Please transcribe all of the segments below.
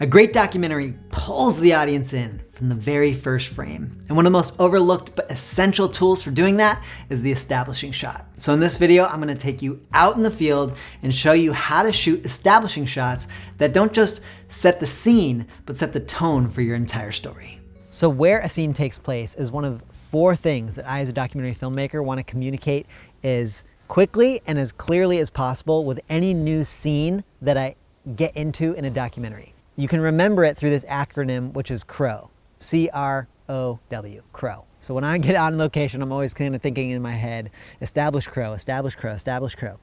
A great documentary pulls the audience in from the very first frame. And one of the most overlooked but essential tools for doing that is the establishing shot. So in this video, I'm gonna take you out in the field and show you how to shoot establishing shots that don't just set the scene, but set the tone for your entire story. So where a scene takes place is one of 4 things that I as a documentary filmmaker wanna communicate as quickly and as clearly as possible with any new scene that I get into in a documentary. You can remember it through this acronym, which is CROW, C-R-O-W, CROW. So when I get out on location, I'm always kind of thinking in my head, establish CROW, establish CROW, establish CROW.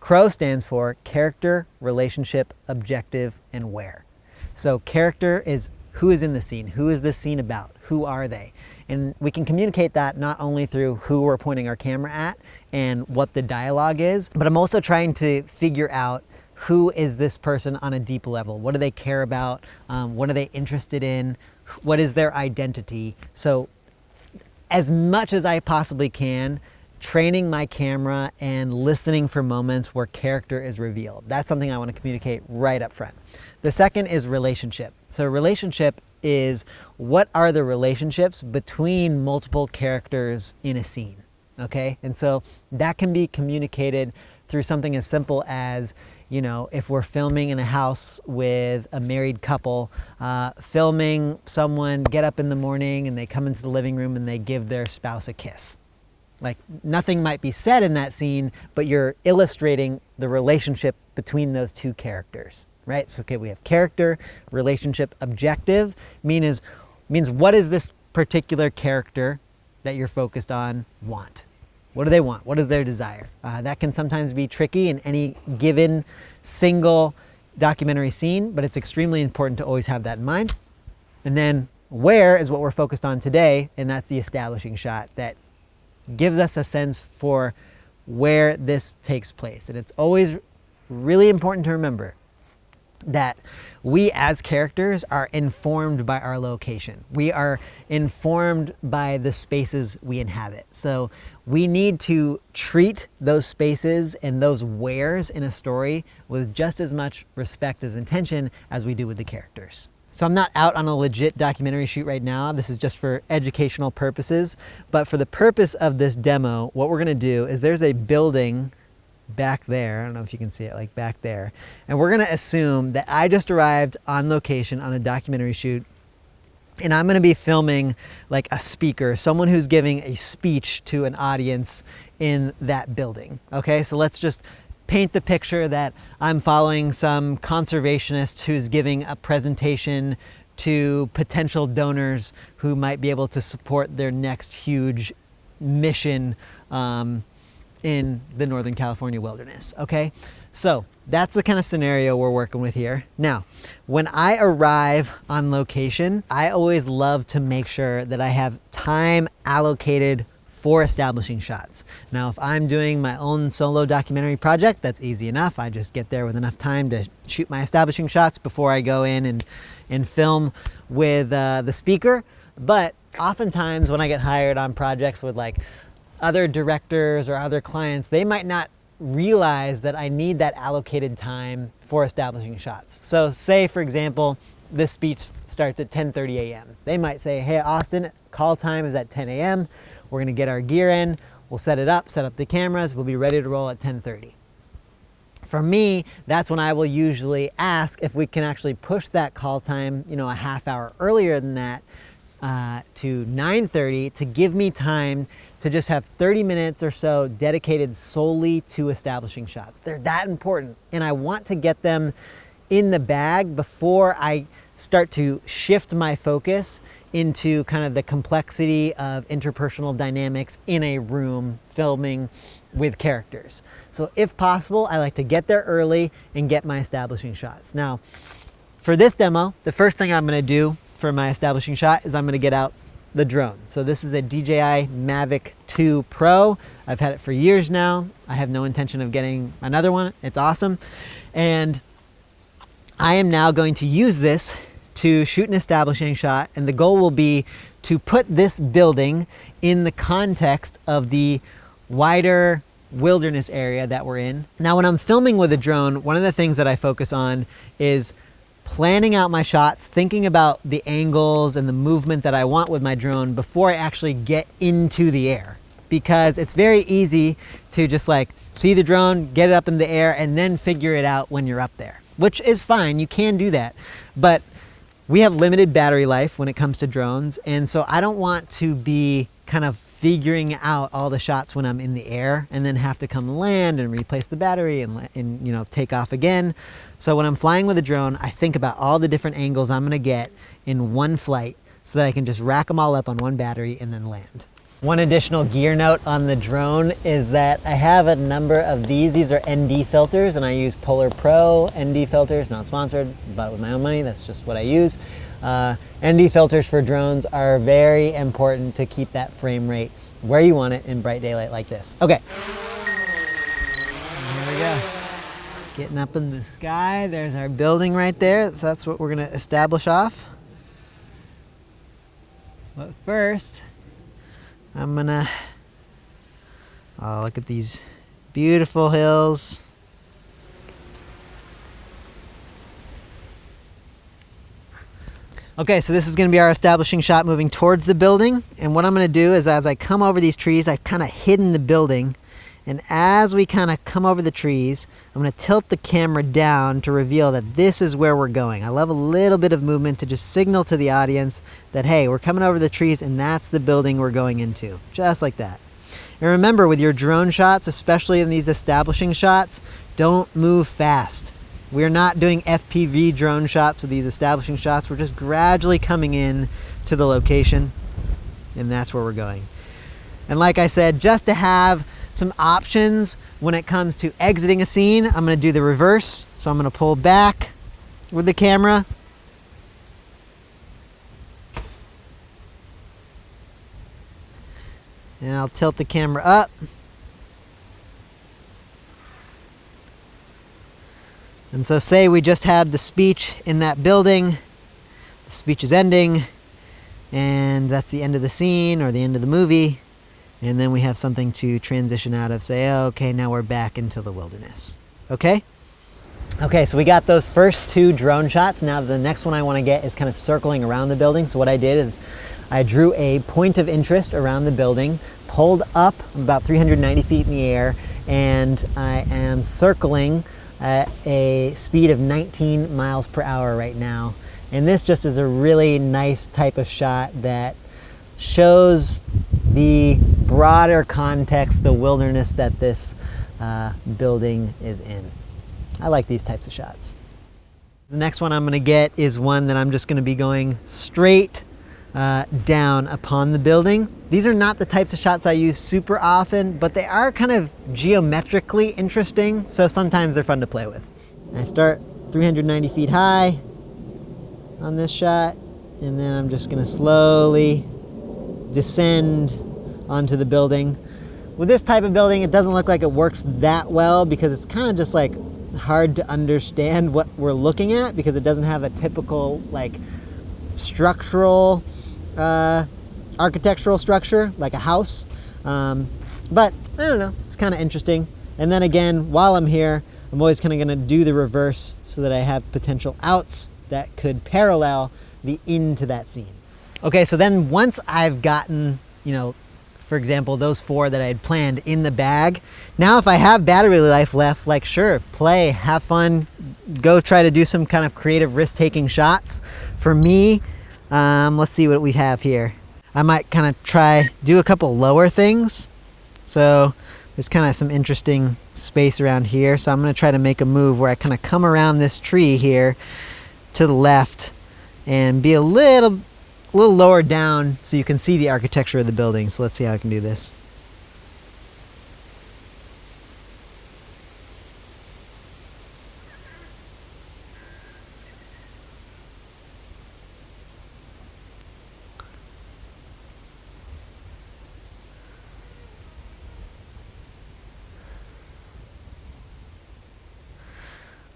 CROW stands for character, relationship, objective, and where. So character is who is in the scene, who is this scene about, who are they? And we can communicate that not only through who we're pointing our camera at and what the dialogue is, but I'm also trying to figure out who is this person on a deep level? What do they care about? What are they interested in? What is their identity? So as much as I possibly can, training my camera and listening for moments where character is revealed. That's something I want to communicate right up front. The second is relationship. So relationship is what are the relationships between multiple characters in a scene, okay? And so that can be communicated through something as simple as, you know, if we're filming in a house with a married couple, filming someone get up in the morning and they come into the living room and they give their spouse a kiss. Like nothing might be said in that scene, but you're illustrating the relationship between those two characters, right? So, okay, we have character, relationship, objective, means what does this particular character that you're focused on want? What do they want? What is their desire? That can sometimes be tricky in any given single documentary scene, but it's extremely important to always have that in mind. And then where is what we're focused on today, and that's the establishing shot that gives us a sense for where this takes place. And it's always really important to remember that we as characters are informed by our location. We are informed by the spaces we inhabit. So we need to treat those spaces and those wheres in a story with just as much respect as intention as we do with the characters. So I'm not out on a legit documentary shoot right now. This is just for educational purposes. But for the purpose of this demo, what we're gonna do is there's a building back there. I don't know if you can see it, like back there. And we're gonna assume that I just arrived on location on a documentary shoot, and I'm gonna be filming like a speaker, someone who's giving a speech to an audience in that building. Okay, so let's just paint the picture that I'm following some conservationist who's giving a presentation to potential donors who might be able to support their next huge mission in the Northern California wilderness, okay? So that's the kind of scenario we're working with here. Now, when I arrive on location, I always love to make sure that I have time allocated for establishing shots. Now, if I'm doing my own solo documentary project, that's easy enough. I just get there with enough time to shoot my establishing shots before I go in and film with the speaker. But oftentimes when I get hired on projects with like other directors or other clients, they might not realize that I need that allocated time for establishing shots. So say, for example, this speech starts at 10:30 a.m. They might say, hey, Austin, call time is at 10 a.m. We're gonna get our gear in, we'll set up the cameras, we'll be ready to roll at 10:30. For me, that's when I will usually ask if we can actually push that call time, you know, a half hour earlier than that, to 9:30 to give me time to just have 30 minutes or so dedicated solely to establishing shots. They're that important, and I want to get them in the bag before I start to shift my focus into kind of the complexity of interpersonal dynamics in a room filming with characters. So if possible, I like to get there early and get my establishing shots. Now, for this demo, the first thing I'm gonna do for my establishing shot is I'm gonna get out the drone. So this is a DJI Mavic 2 Pro. I've had it for years now. I have no intention of getting another one. It's awesome. And I am now going to use this to shoot an establishing shot, and the goal will be to put this building in the context of the wider wilderness area that we're in. Now, when I'm filming with a drone, one of the things that I focus on is planning out my shots, thinking about the angles and the movement that I want with my drone before I actually get into the air. Because it's very easy to just like see the drone, get it up in the air, and then figure it out when you're up there, which is fine. You can do that. But we have limited battery life when it comes to drones. And so I don't want to be kind of figuring out all the shots when I'm in the air and then have to come land and replace the battery and take off again. So when I'm flying with a drone, I think about all the different angles I'm gonna get in one flight so that I can just rack them all up on one battery and then land. One additional gear note on the drone is that I have a number of these. These are ND filters, and I use Polar Pro ND filters, not sponsored, bought it with my own money. That's just what I use. ND filters for drones are very important to keep that frame rate where you want it in bright daylight like this. Okay. Here we go. Getting up in the sky. There's our building right there. So that's what we're gonna establish off. But first, I'm gonna, oh, look at these beautiful hills. Okay, so this is gonna be our establishing shot moving towards the building. And what I'm gonna do is as I come over these trees, I've kind of hidden the building. And as we kind of come over the trees, I'm gonna tilt the camera down to reveal that this is where we're going. I love a little bit of movement to just signal to the audience that, hey, we're coming over the trees and that's the building we're going into, just like that. And remember, with your drone shots, especially in these establishing shots, don't move fast. We're not doing FPV drone shots with these establishing shots. We're just gradually coming in to the location, and that's where we're going. And like I said, just to have some options when it comes to exiting a scene, I'm gonna do the reverse. So I'm gonna pull back with the camera. And I'll tilt the camera up. And so say we just had the speech in that building, the speech is ending, and that's the end of the scene or the end of the movie. And then we have something to transition out of, say, oh, okay, now we're back into the wilderness. Okay? Okay, so we got those first two drone shots. Now the next one I want to get is kind of circling around the building. So what I did is I drew a point of interest around the building, pulled up about 390 feet in the air, and I am circling at a speed of 19 miles per hour right now. And this just is a really nice type of shot that shows the broader context, the wilderness that this building is in. I like these types of shots. The next one I'm gonna get is one that I'm just gonna be going straight down upon the building. These are not the types of shots I use super often, but they are kind of geometrically interesting, so sometimes they're fun to play with. I start 390 feet high on this shot, and then I'm just gonna slowly descend onto the building. With this type of building, it doesn't look like it works that well because it's kind of just like hard to understand what we're looking at because it doesn't have a typical like structural architectural structure like a house. But I don't know, it's kind of interesting. And then again, while I'm here, I'm always kind of going to do the reverse so that I have potential outs that could parallel the into that scene. Okay, so then once I've gotten, for example, those four that I had planned in the bag, now if I have battery life left, like sure, play, have fun, go try to do some kind of creative risk-taking shots. For me, let's see what we have here. I might kind of do a couple lower things. So there's kind of some interesting space around here. So I'm gonna try to make a move where I kind of come around this tree here to the left and be a little lower down so you can see the architecture of the building. So let's see how I can do this.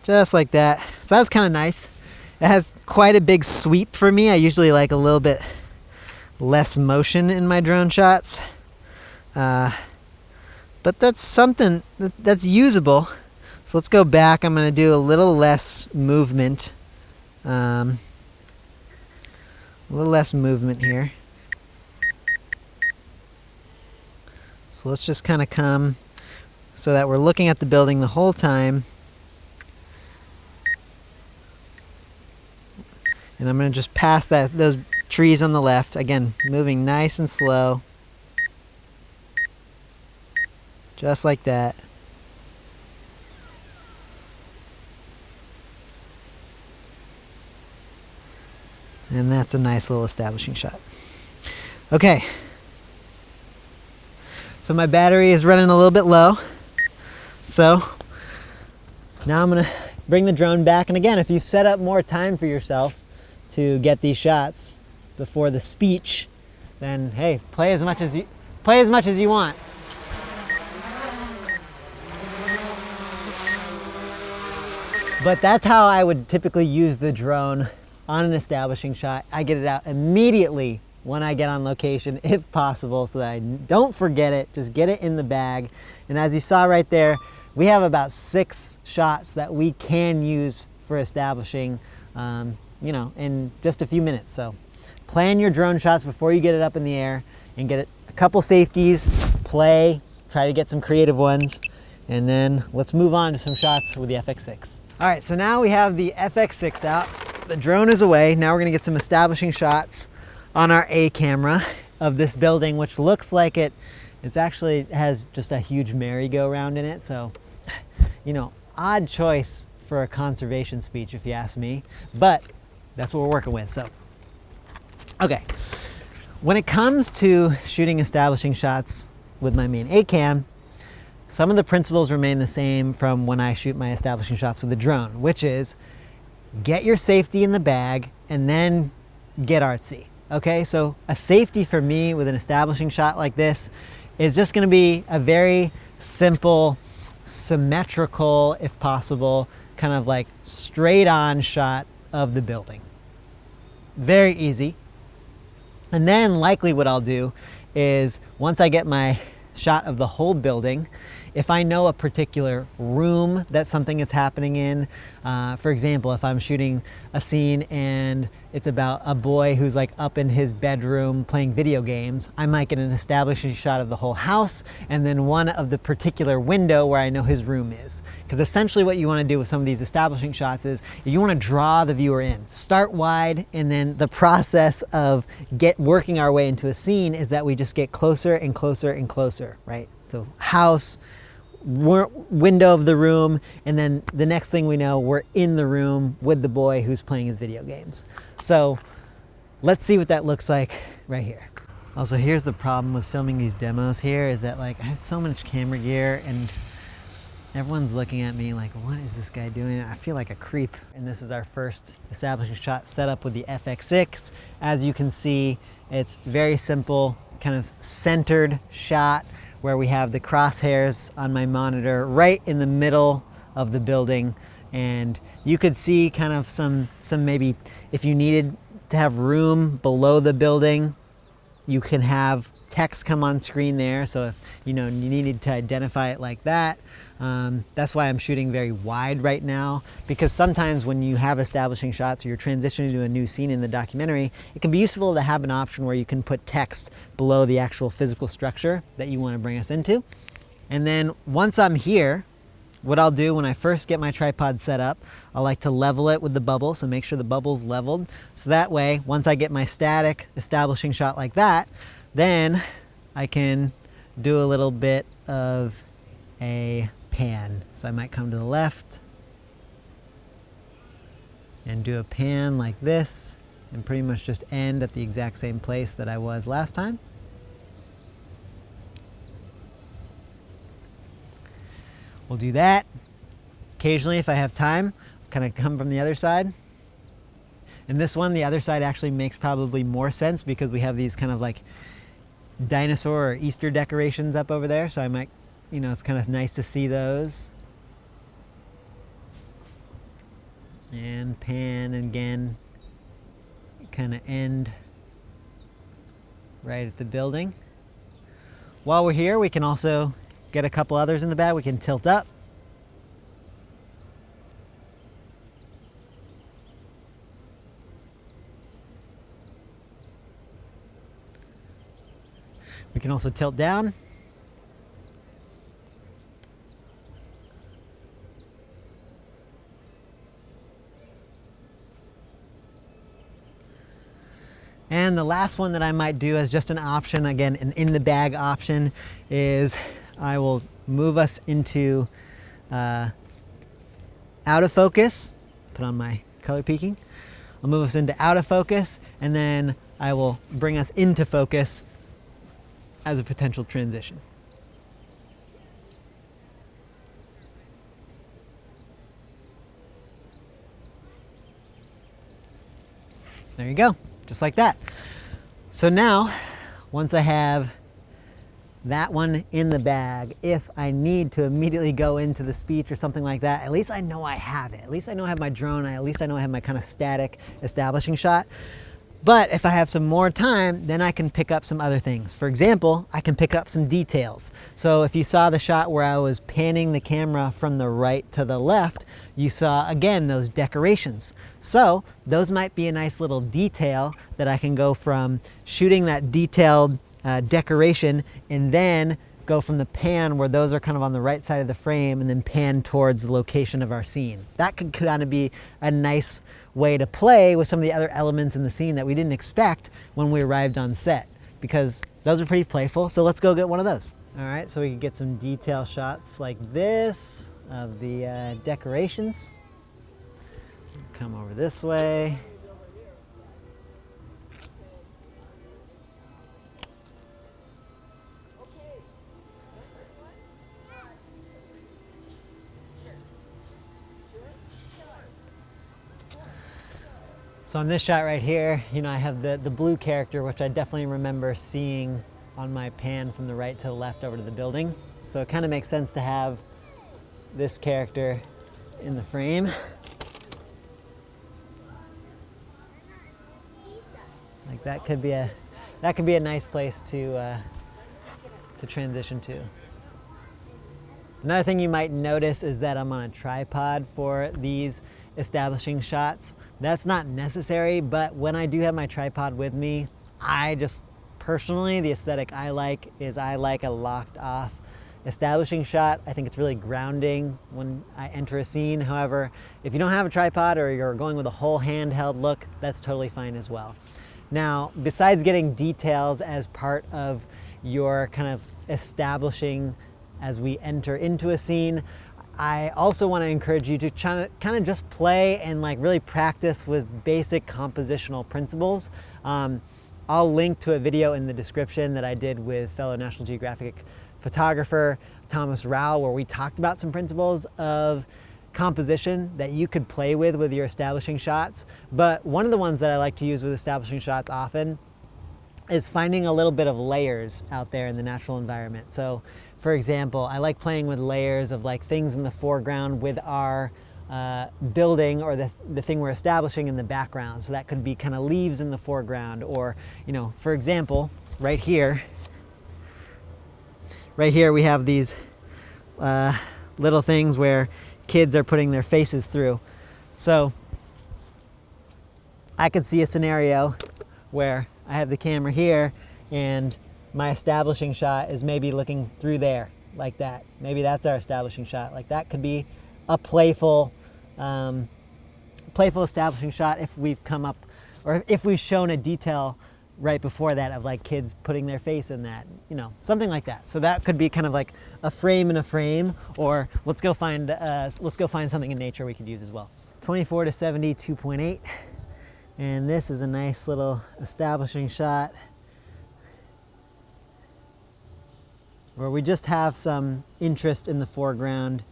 Just like that. So that's kind of nice. It has quite a big sweep for me. I usually like a little bit less motion in my drone shots. But that's something that's usable. So let's go back. I'm going to do a little less movement A little less movement here. So let's just kind of come so that we're looking at the building the whole time. And I'm going to just pass those trees on the left. Again, moving nice and slow. Just like that. And that's a nice little establishing shot. Okay. So my battery is running a little bit low. So now I'm going to bring the drone back. And again, if you've set up more time for yourself to get these shots before the speech, then hey, play as much as you want. But that's how I would typically use the drone on an establishing shot. I get it out immediately when I get on location, if possible, so that I don't forget it. Just get it in the bag. And as you saw right there, we have about 6 shots that we can use for establishing, in just a few minutes. So plan your drone shots before you get it up in the air and get it a couple safeties, try to get some creative ones, and then let's move on to some shots with the FX6. All right, so now we have the FX6 out. The drone is away. Now we're gonna get some establishing shots on our A camera of this building, which looks like it actually has just a huge merry-go-round in it. So, odd choice for a conservation speech, if you ask me, but that's what we're working with. So, okay. When it comes to shooting establishing shots with my main ACam, some of the principles remain the same from when I shoot my establishing shots with the drone, which is get your safety in the bag and then get artsy. Okay, so a safety for me with an establishing shot like this is just going to be a very simple, symmetrical, if possible, kind of like straight on shot of the building. Very easy. And then likely what I'll do is once I get my shot of the whole building, if I know a particular room that something is happening in, for example, if I'm shooting a scene and it's about a boy who's like up in his bedroom playing video games, I might get an establishing shot of the whole house and then one of the particular window where I know his room is. Because essentially what you want to do with some of these establishing shots is you want to draw the viewer in. Start wide, and then the process of working our way into a scene is that we just get closer and closer and closer, right? So house, window of the room, and then the next thing we know, we're in the room with the boy who's playing his video games. So let's see what that looks like right here. Also, here's the problem with filming these demos here is that I have so much camera gear and everyone's looking at me like, what is this guy doing? I feel like a creep. And this is our first establishing shot set up with the FX6. As you can see, it's very simple, kind of centered shot where we have the crosshairs on my monitor right in the middle of the building. And you could see kind of some maybe if you needed to have room below the building, you can have text come on screen there. So if you needed to identify it like that, that's why I'm shooting very wide right now, because sometimes when you have establishing shots or you're transitioning to a new scene in the documentary, it can be useful to have an option where you can put text below the actual physical structure that you want to bring us into. And then once I'm here, what I'll do when I first get my tripod set up, I like to level it with the bubble, so make sure the bubble's leveled. So that way, once I get my static establishing shot like that, then I can do a little bit of a pan. So I might come to the left and do a pan like this and pretty much just end at the exact same place that I was last time. We'll do that. Occasionally, if I have time, kind of come from the other side. And this one, the other side actually makes probably more sense because we have these kind of like dinosaur or Easter decorations up over there. So I might, it's kind of nice to see those. And pan again, kind of end right at the building. While we're here, we can also get a couple others in the bag. We can tilt up. We can also tilt down. And the last one that I might do as just an option, again, an in the bag option, is I will move us into out of focus, put on my color peaking. I'll move us into out of focus, and then I will bring us into focus as a potential transition. There you go, just like that. So now, once I have that one in the bag, if I need to immediately go into the speech or something like that, at least I know I have it. At least I know I have my drone, at least I know I have my kind of static establishing shot. But if I have some more time, then I can pick up some other things. For example, I can pick up some details. So if you saw the shot where I was panning the camera from the right to the left, you saw, again, those decorations. So those might be a nice little detail that I can go from shooting that detailed decoration and then go from the pan where those are kind of on the right side of the frame and then pan towards the location of our scene. That could kind of be a nice way to play with some of the other elements in the scene that we didn't expect when we arrived on set, because those are pretty playful. So let's go get one of those. All right, so we can get some detail shots like this of the decorations. Come over this way. So on this shot right here, you know, I have the blue character, which I definitely remember seeing on my pan from the right to the left over to the building. So it kind of makes sense to have this character in the frame. Like that could be a nice place to transition to. Another thing you might notice is that I'm on a tripod for these establishing shots. That's not necessary, but when I do have my tripod with me, I just personally, the aesthetic I like is I like a locked off establishing shot. I think it's really grounding when I enter a scene. However, if you don't have a tripod or you're going with a whole handheld look, that's totally fine as well. Now, besides getting details as part of your kind of establishing as we enter into a scene, I also want to encourage you to kind of just play and like really practice with basic compositional principles. I'll link to a video in the description that I did with fellow National Geographic photographer Thomas Rowell, where we talked about some principles of composition that you could play with your establishing shots. But one of the ones that I like to use with establishing shots often is finding a little bit of layers out there in the natural environment. So for example, I like playing with layers of like things in the foreground with our building or the thing we're establishing in the background. So that could be kind of leaves in the foreground, or, you know, for example, right here we have these little things where kids are putting their faces through. So I could see a scenario where I have the camera here and my establishing shot is maybe looking through there like that. Maybe that's our establishing shot. Like that could be a playful establishing shot if we've come up, or if we've shown a detail right before that of like kids putting their face in that, you know, something like that. So that could be kind of like a frame in a frame, or let's go find something in nature we could use as well. 24 to 70, 2.8. And this is a nice little establishing shot where we just have some interest in the foreground.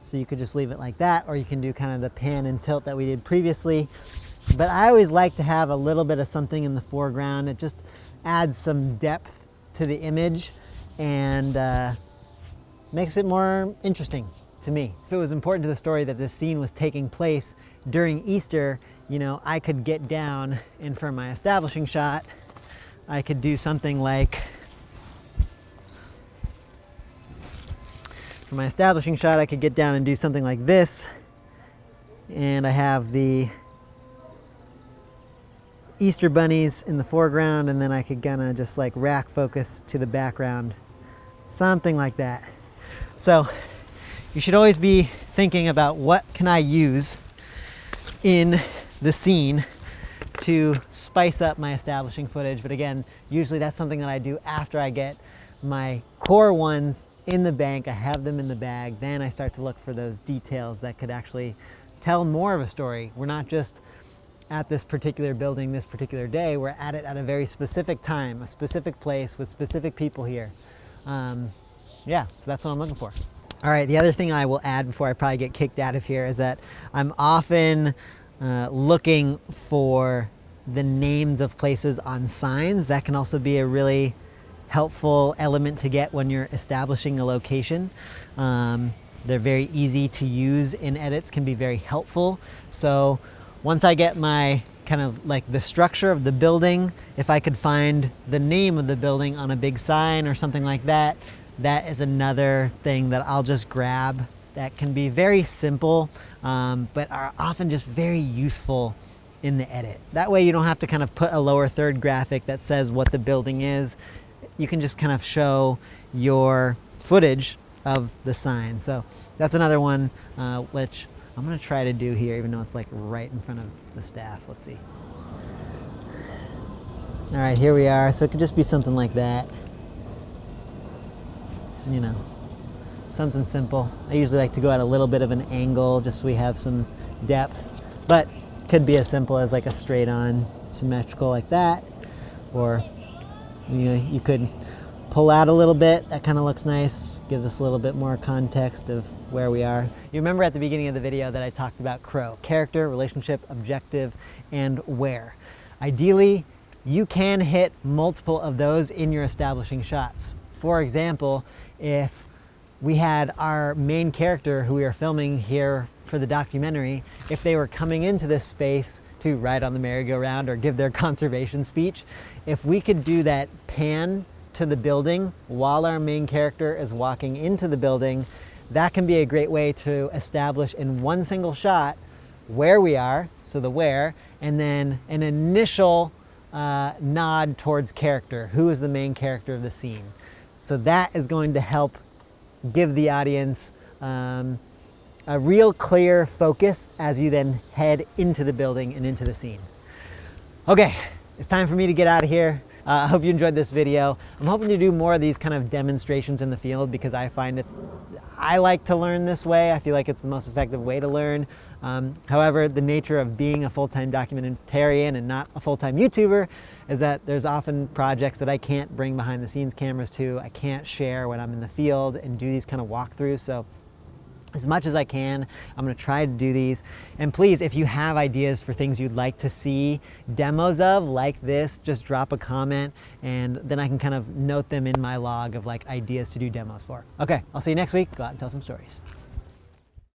So you could just leave it like that, or you can do kind of the pan and tilt that we did previously. But I always like to have a little bit of something in the foreground. It just adds some depth to the image and makes it more interesting to me. If it was important to the story that this scene was taking place during Easter, you know, I could get down, and for my establishing shot, I could do something like, for my establishing shot, I could get down and do something like this, and I have the Easter bunnies in the foreground, and then I could kind of just like rack focus to the background, something like that. So you should always be thinking about what can I use in the scene to spice up my establishing footage. But again, usually that's something that I do after I get my core ones in the bank. I have them in the bag. Then I start to look for those details that could actually tell more of a story. We're not just at this particular building this particular day, we're at it at a very specific time, a specific place with specific people here. Yeah, so that's what I'm looking for. All right, the other thing I will add before I probably get kicked out of here is that I'm often looking for the names of places on signs. That can also be a really helpful element to get when you're establishing a location. They're very easy to use in edits, can be very helpful. So once I get my kind of like the structure of the building, if I could find the name of the building on a big sign or something like that, that is another thing that I'll just grab. That can be very simple, but are often just very useful in the edit. That way you don't have to kind of put a lower third graphic that says what the building is. You can just kind of show your footage of the sign. So that's another one which I'm gonna try to do here, even though it's like right in front of the staff. Let's see. All right, here we are. So it could just be something like that. You know, something simple. I usually like to go at a little bit of an angle just so we have some depth, but could be as simple as like a straight on symmetrical like that, or you know, you could pull out a little bit. That kind of looks nice, gives us a little bit more context of where we are. You remember at the beginning of the video that I talked about CROW, character, relationship, objective, and where. Ideally, you can hit multiple of those in your establishing shots. For example, if we had our main character who we are filming here for the documentary, if they were coming into this space to ride on the merry-go-round or give their conservation speech, if we could do that pan to the building while our main character is walking into the building, that can be a great way to establish in one single shot where we are, so the where, and then an initial nod towards character. Who is the main character of the scene? So that is going to help give the audience a real clear focus as you then head into the building and into the scene. Okay, it's time for me to get out of here. I hope you enjoyed this video. I'm hoping to do more of these kind of demonstrations in the field because I find I like to learn this way. I feel like it's the most effective way to learn. However, the nature of being a full-time documentarian and not a full-time YouTuber is that there's often projects that I can't bring behind the scenes cameras to. I can't share when I'm in the field and do these kind of walkthroughs. So as much as I can, I'm going to try to do these. And please, if you have ideas for things you'd like to see demos of like this, just drop a comment and then I can kind of note them in my log of like ideas to do demos for. Okay, I'll see you next week. Go out and tell some stories.